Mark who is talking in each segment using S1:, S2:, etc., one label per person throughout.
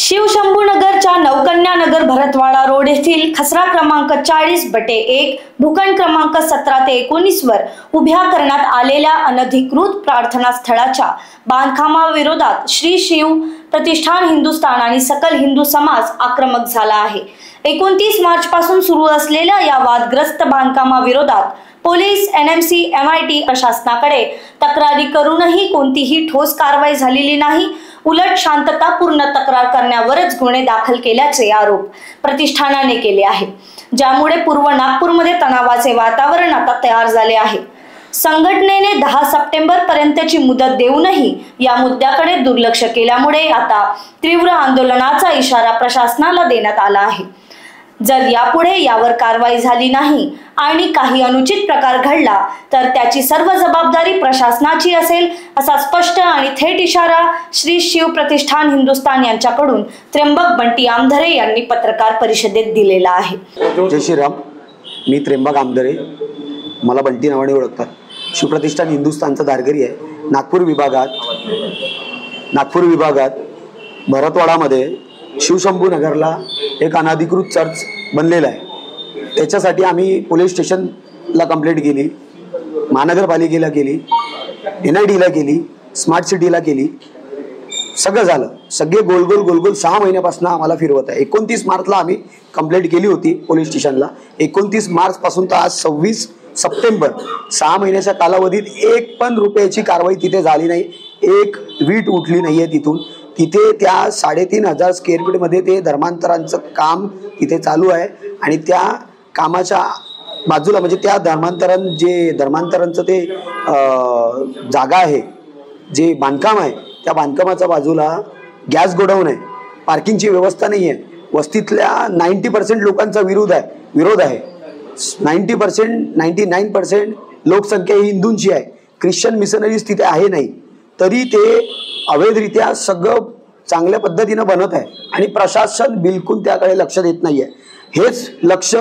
S1: शिवशंभूनगरच्या नवकन्यानगर Bharatwada road येथील खसरा क्रमांक 40/1 भूखंड क्रमांक 17 ते 19 वर उभ्या करण्यात आलेल्या अनधिकृत प्रार्थना स्थळाच्या बांधकामाविरोधात श्री शिव प्रतिष्ठान हिंदुस्थान आणि सकल हिंदू समाज आक्रमक झाला आहे। 29 मार्च पासून सुरू असलेल्या या वादग्रस्त बांधकामाविरोधात पोलीस, एनएमसी, एमआयटी प्रशासनाकडे तक्रारी करूनही कोणतीही ठोस कारवाई झालेली नाही। उलट शांततापूर्ण तक्रार करण्यावरच गुन्हे दाखल केल्याचे आरोप प्रतिष्ठानाने केले आहे, ज्यामुळे पूर्व नागपूरमध्ये तणावाचे वातावरण आता तयार झाले आहे। संघटनेने 10 सप्टेंबर पर्यंतची मुदत देऊनही या मुद्द्याकडे दुर्लक्ष केल्यामुळे आता तीव्र आंदोलनाचा इशारा प्रशासनाला देण्यात आला आहे। जर यापुढे यावर कारवाई झाली नाही आणि काही अनुचित प्रकार घडला तर त्याची सर्व जबाबदारी प्रशासनाची असेल, असा स्पष्ट आणि थेट इशारा श्री शिव प्रतिष्ठान हिंदुस्थान यांच्याकडून त्र्यंबक बंटी आमधरे यांनी पत्रकार परिषदेत दिलेला आहे।
S2: जय श्रीराम, मी त्र्यंबक आमधरे, मला बंटी नावाने ओळखतात। शिव प्रतिष्ठान हिंदुस्थानचा धारकरी आहे। नागपूर विभागात भरतवाडामध्ये शिवशंभूनगरला एक अनधिकृत चर्च बनलेला आहे। त्याच्यासाठी आम्ही पोलीस स्टेशनला कंप्लेंट केली, महानगरपालिकेला केली, NIT ला केली, स्मार्ट सिटीला केली, सगळं झालं। सगळे गोल 6 महिन्यापासून आम्हाला फिरवत आहे। 29 मार्चला आम्ही कंप्लेंट केली होती पोलीस स्टेशनला। 29 मार्च पासून तर आज 26 सप्टेंबर 6 महिन्याच्या कालावधीत 1 पण रुपयाची कारवाई तिथे झाली नाही। एक वीट उठली नाहीये तिथून। तिथे त्या 3,500 स्क्वेअर फीट मध्ये ते धर्मांतरांचं काम तिथे चालू आहे आणि त्या कामाच्या बाजूला म्हणजे त्या धर्मांतरांचं ते जागा आहे, जे बांधकाम आहे, त्या बांधकामाच्या बाजूला गॅस गोडाऊन आहे, पार्किंगची व्यवस्था नाही आहे। वस्तीतल्या 90% लोकांचा विरोध आहे। 99% लोकसंख्या ही हिंदूंची आहे। ख्रिश्चन मिशनरीज तिथे आहे नाही, तरी ते अवैधरित्या सगळं चांगल्या पद्धतीने बनत आहे आणि प्रशासन बिलकुल त्याकडे लक्ष देत नाहीये। हेच लक्ष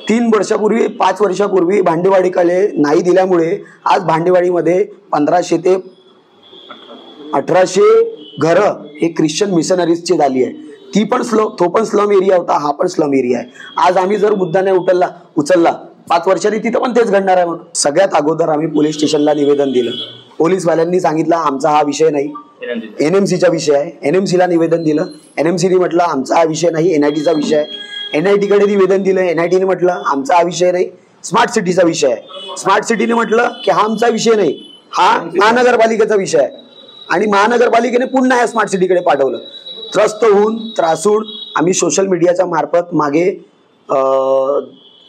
S2: 5 वर्षापूर्वी भांडेवाडीकडे नाही दिल्यामुळे आज भांडेवाडीमध्ये 1500 ते 1800 घरं हे ख्रिश्चन मिशनरीजची झाली आहे। तो पण स्लम एरिया होता, हा पण स्लम एरिया आहे। आज आम्ही जर मुद्दा नाही उचलला 5 वर्षांनी तिथं पण तेच घडणार आहे। मग सगळ्यात अगोदर आम्ही पोलीस स्टेशनला निवेदन दिलं। पोलीसवाल्यांनी सांगितलं आमचा हा विषय नाही, NMCचा विषय आहे। NMCला निवेदन दिलं, NMCने म्हटलं आमचा हा विषय नाही, NITचा विषय आहे। NIT कडे निवेदन दिलं, NITने म्हटलं आमचा हा विषय नाही, स्मार्ट सिटीचा विषय आहे। स्मार्ट सिटीने म्हटलं की हा आमचा विषय नाही, हा महानगरपालिकेचा विषय आहे आणि महानगरपालिकेने पुन्हा या स्मार्ट सिटीकडे पाठवलं। त्रासून आम्ही सोशल मीडियाच्या मार्फत मागे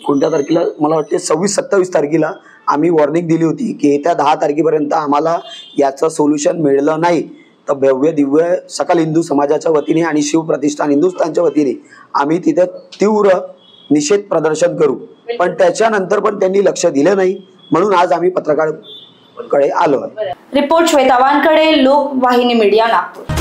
S2: कोणत्या तारखेला, मला वाटते 26-27 तारखेला आम्ही वॉर्निंग दिली होती की येत्या 10 तारखेपर्यंत आम्हाला याचं सोल्युशन मिळलं नाही तर भव्य दिव्य सकल हिंदू समाजाच्या वतीने आणि शिव प्रतिष्ठान हिंदुस्थानच्या वतीने आम्ही तिथे तीव्र निषेध प्रदर्शन करू। पण त्याच्यानंतर पण त्यांनी लक्ष दिलं नाही, म्हणून आज आम्ही पत्रकारांकडे आलो आहे।
S1: Report Shweta Wankade, Lokvahini media, Nagpur.